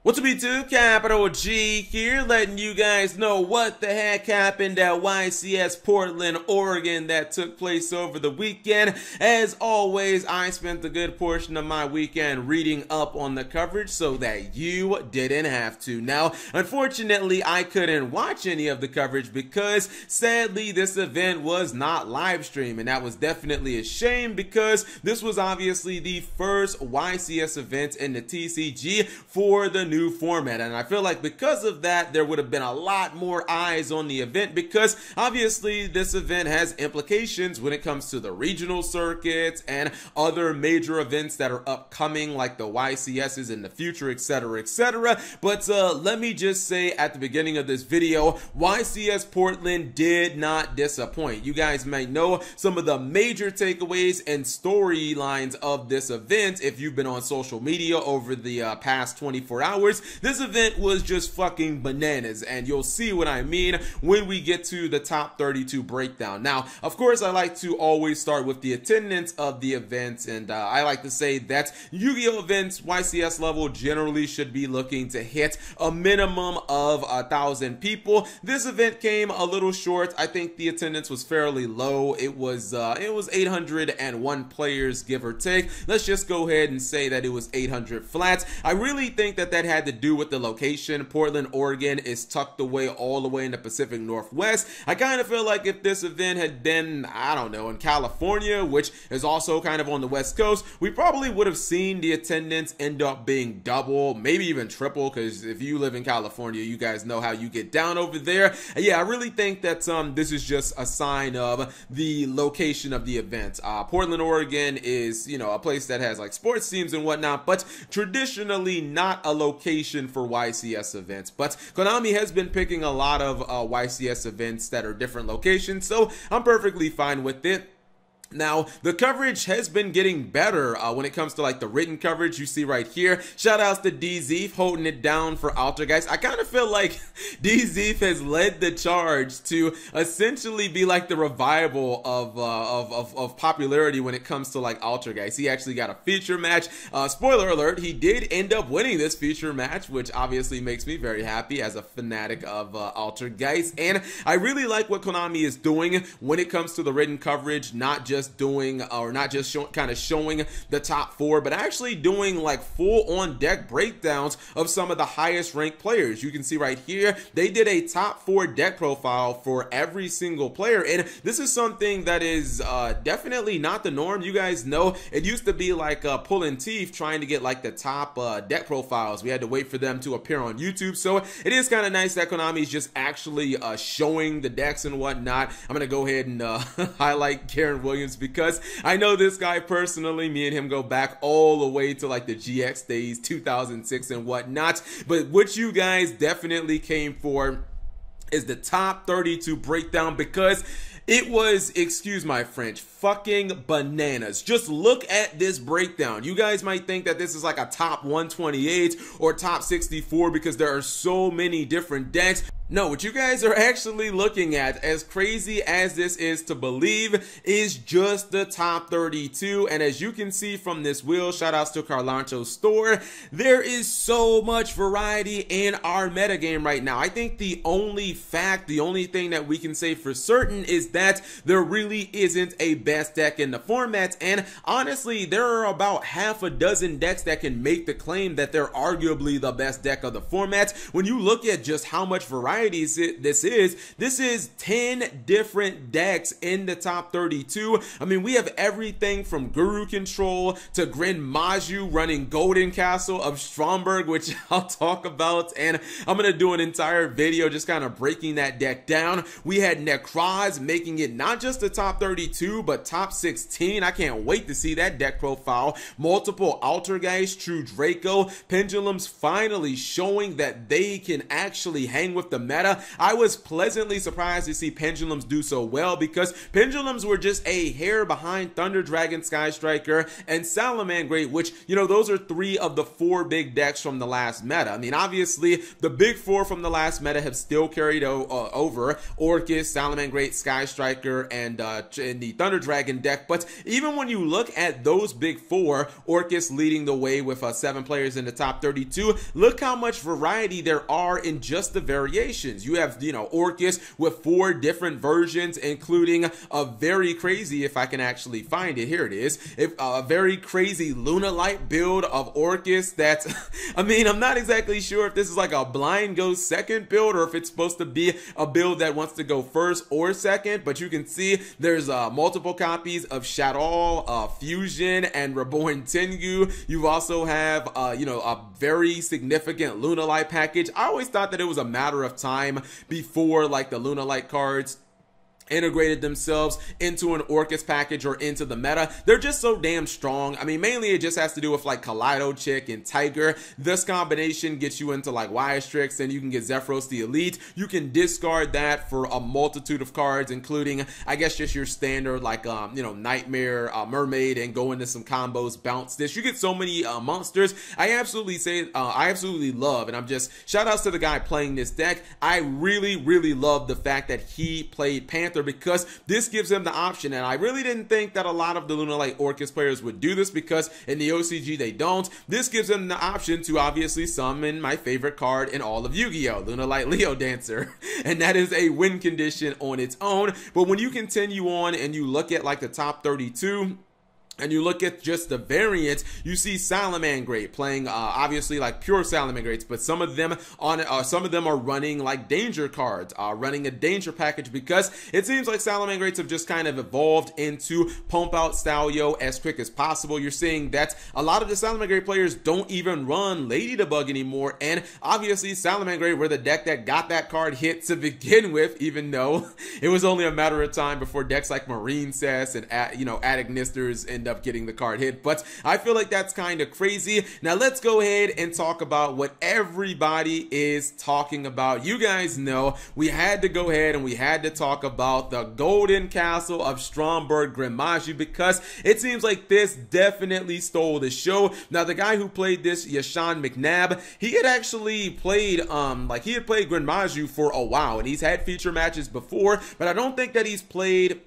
What's up YouTube, Capital G here, letting you guys know what the heck happened at YCS Portland, Oregon that took place over the weekend. As always, I spent a good portion of my weekend reading up on the coverage so that you didn't have to. Now, unfortunately, I couldn't watch any of the coverage because sadly this event was not live streamed, and that was definitely a shame because this was obviously the first YCS event in the TCG for the new format, and I feel like because of that there would have been a lot more eyes on the event because obviously this event has implications when it comes to the regional circuits and other major events that are upcoming like the YCSs in the future, etc, etc. But let me just say at the beginning of this video, YCS Portland did not disappoint. You guys might know some of the major takeaways and storylines of this event if you've been on social media over the past 24 hours. This event was just fucking bananas, and you'll see what I mean when we get to the top 32 breakdown. Now, of course, I like to always start with the attendance of the event, and I like to say that Yu-Gi-Oh! Events YCS level generally should be looking to hit a minimum of 1,000 people. This event came a little short. I think the attendance was fairly low. It was 801 players, give or take. Let's just go ahead and say that it was 800 flat. I really think that had to do with the location. Portland, Oregon is tucked away all the way in the Pacific Northwest. I kind of feel like if this event had been, I don't know, in California, which is also kind of on the West Coast, we probably would have seen the attendance end up being double, maybe even triple, because if you live in California, you guys know how you get down over there. And yeah, I really think that this is just a sign of the location of the event. Portland, Oregon is, you know, a place that has like sports teams and whatnot, but traditionally not a location for YCS events. But Konami has been picking a lot of YCS events that are different locations, so I'm perfectly fine with it. Now, the coverage has been getting better when it comes to like the written coverage you see right here. Shout outs to DZeef holding it down for Altergeist. I kind of feel like DZeef has led the charge to essentially be like the revival of popularity when it comes to like Altergeist. He actually got a feature match. Spoiler alert, he did end up winning this feature match, which obviously makes me very happy as a fanatic of Altergeist. And I really like what Konami is doing when it comes to the written coverage, not just doing or not just kind of showing the top four, but actually doing like full on deck breakdowns of some of the highest ranked players. You can see right here they did a top 4 deck profile for every single player, and this is something that is definitely not the norm. You guys know it used to be like pulling teeth trying to get like the top deck profiles. We had to wait for them to appear on YouTube, so it is kind of nice that Konami is just actually showing the decks and whatnot. I'm gonna go ahead and highlight Karen Williams because I know this guy personally. Me and him go back all the way to like the GX days, 2006 and whatnot. But what you guys definitely came for is the top 32 breakdown because it was, excuse my French, fucking bananas. Just look at this breakdown. You guys might think that this is like a top 128 or top 64 because there are so many different decks. No, what you guys are actually looking at, as crazy as this is to believe, is just the top 32. And as you can see from this wheel, shout outs to Carlancho's store, there is so much variety in our metagame right now. I think the only thing that we can say for certain is that there really isn't a best deck in the format. And honestly, there are about half a dozen decks that can make the claim that they're arguably the best deck of the format. When you look at just how much variety this is 10 different decks in the top 32. I mean, we have everything from Guru Control to Grin Maju running Golden Castle of Stromberg, which I'll talk about, and I'm gonna do an entire video just kind of breaking that deck down. We had Nekroz making it not just the top 32 but top 16. I can't wait to see that deck profile. Multiple Altergeist, True Draco, Pendulums finally showing that they can actually hang with the meta. I was pleasantly surprised to see Pendulums do so well because Pendulums were just a hair behind Thunder Dragon, Sky Striker, and Salamangreat, which, you know, those are 3 of the 4 big decks from the last meta. I mean, obviously, the big 4 from the last meta have still carried over Orcus, Salamangreat, Sky Striker, and the Thunder Dragon Dragon deck. But even when you look at those big four, Orcus leading the way with 7 players in the top 32, look how much variety there are in just the variations. You have, you know, Orcus with 4 different versions, including a very crazy, if I can actually find it, here it is, a very crazy Lunalight build of Orcus that's, I mean, I'm not exactly sure if this is like a blind go second build or if it's supposed to be a build that wants to go first or second, but you can see there's multiple copies of Shadow, Fusion, and Reborn Tengu. You also have, you know, a very significant Lunalight package. I always thought that it was a matter of time before like the Lunalight cards integrated themselves into an Orcus package or into the meta. They're just so damn strong. I mean, mainly it just has to do with like Kaleido Chick and Tiger. This combination gets you into like Strix, and you can get Zephyros the Elite. You can discard that for a multitude of cards, including, I guess, just your standard like, you know, Nightmare, Mermaid, and go into some combos, bounce this. You get so many monsters. I absolutely love, and I'm just, shout outs to the guy playing this deck. I really love the fact that he played Panther, because this gives him the option, and I really didn't think that a lot of the Lunalight Orcus players would do this, because in the OCG they don't. This gives him the option to obviously summon my favorite card in all of Yu-Gi-Oh, Lunalight Leo Dancer, and that is a win condition on its own. But when you continue on and you look at like the top 32, and you look at just the variants, you see Salamangreat playing obviously like pure Salamangreats, but some of them are running like danger cards, running a danger package, because it seems like Salamangreats have just kind of evolved into pump out Stalio as quick as possible. You're seeing that a lot of the Salamangreat players don't even run Ladybug anymore, and obviously Salamangreat were the deck that got that card hit to begin with, even though it was only a matter of time before decks like Marine Cess and, you know, Adignisters end up getting the card hit. But I feel like that's kind of crazy. Now let's go ahead and talk about what everybody is talking about. You guys know we had to go ahead and we had to talk about the Golden Castle of Stromberg Grimmaju, because it seems like this definitely stole the show. Now the guy who played this, Yashan McNabb, he had actually played played Grimmaju for a while, and he's had feature matches before, but I don't think that he's played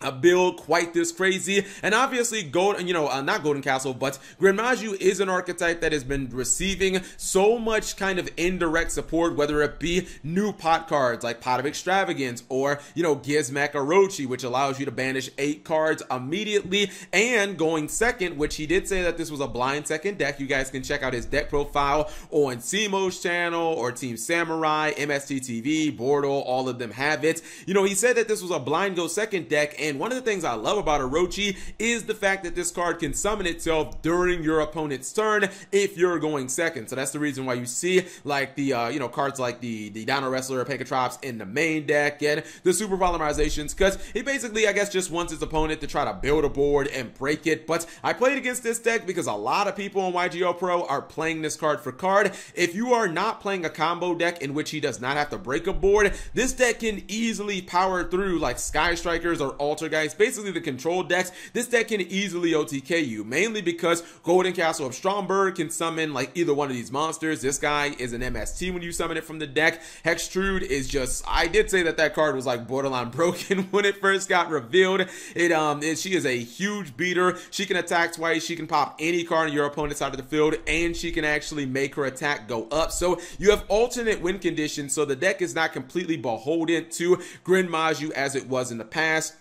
a build quite this crazy. And obviously not Golden Castle, but Grimmaju is an archetype that has been receiving so much kind of indirect support, whether it be new pot cards like Pot of Extravagance, or, you know, Gizmek Orochi, which allows you to banish 8 cards immediately, and going second, which he did say that this was a blind second deck. You guys can check out his deck profile on Simo's channel or Team Samurai, MSTTV, Bordeaux, all of them have it. You know, he said that this was a blind go second deck, and one of the things I love about Orochi is the fact that this card can summon itself during your opponent's turn if you're going second. So that's the reason why you see like the you know, cards like the Dino Wrestler, Pegatrops in the main deck, and the Super Polymerizations, because he basically, I guess, just wants his opponent to try to build a board and break it. But I played against this deck because a lot of people on YGO Pro are playing this card for card. If you are not playing a combo deck in which he does not have to break a board, this deck can easily power through like Sky Strikers or Alter Guys, basically the control decks. This deck can easily OTK you, mainly because Golden Castle of Stromberg can summon like either one of these monsters. This guy is an MST when you summon it from the deck. Hextrude is just, I did say that card was like borderline broken when it first got revealed. She is a huge beater. She can attack twice, she can pop any card on your opponent's side of the field, and she can actually make her attack go up. So you have alternate win conditions, so the deck is not completely beholden to Grimmaju as it was in the past.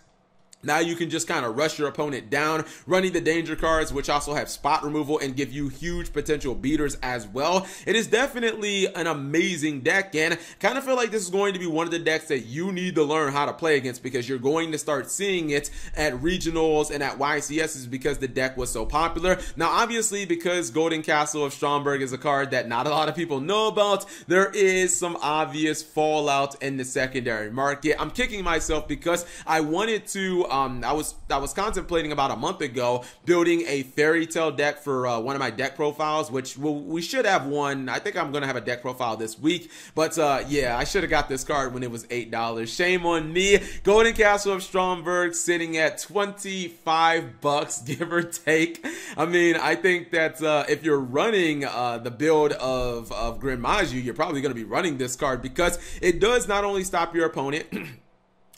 Now you can just kind of rush your opponent down, running the danger cards, which also have spot removal and give you huge potential beaters as well. It is definitely an amazing deck, and kind of feel like this is going to be one of the decks that you need to learn how to play against, because you're going to start seeing it at regionals and at YCSs because the deck was so popular. Now, obviously, because Golden Castle of Stromberg is a card that not a lot of people know about, there is some obvious fallout in the secondary market. I'm kicking myself because I wanted to I was contemplating about a month ago building a fairy tale deck for one of my deck profiles, which we should have one. I think I'm gonna have a deck profile this week, but yeah, I should have got this card when it was $8. Shame on me. Golden Castle of Stromberg sitting at $25, give or take. I mean, I think that if you're running the build of Grimmaju, you're probably gonna be running this card because it does not only stop your opponent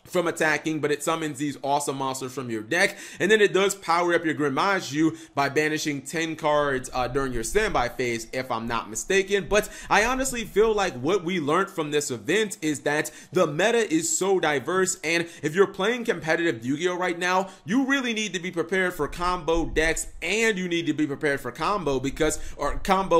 from attacking, but it summons these awesome monsters from your deck, and then it does power up your Grimaju by banishing 10 cards during your standby phase, if I'm not mistaken. But I honestly feel like what we learned from this event is that the meta is so diverse, and if you're playing competitive Yu-Gi-Oh right now, you really need to be prepared for combo decks, and you need to be prepared for combo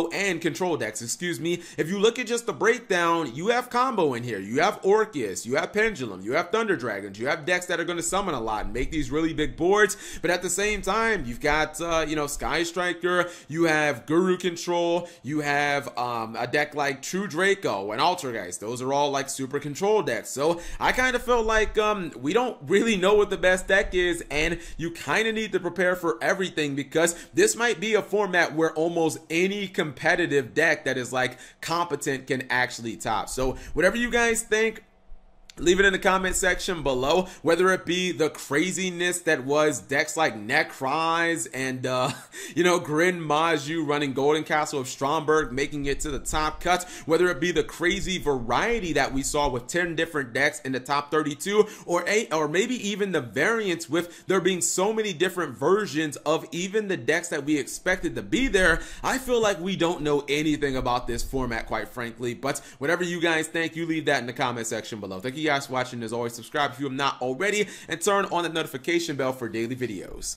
and control decks, excuse me. If you look at just the breakdown, you have combo in here, you have Orcus, you have Pendulum, you have Thunder Dragons, you have decks that are going to summon a lot and make these really big boards, but at the same time, you've got, Sky Striker, you have Guru Control, you have a deck like True Draco and Altergeist. Those are all like super control decks. So I kind of feel like we don't really know what the best deck is, and you kind of need to prepare for everything, because this might be a format where almost any competitive deck that is like competent can actually top. So whatever you guys think, leave it in the comment section below, whether it be the craziness that was decks like Nekroz and, Grin Maju running Golden Castle of Stromberg, making it to the top cuts, whether it be the crazy variety that we saw with 10 different decks in the top 32, or maybe even the variance with there being so many different versions of even the decks that we expected to be there. I feel like we don't know anything about this format, quite frankly, but whatever you guys think, you leave that in the comment section below. Thank you guys for watching. As always, subscribe if you have not already, and turn on the notification bell for daily videos.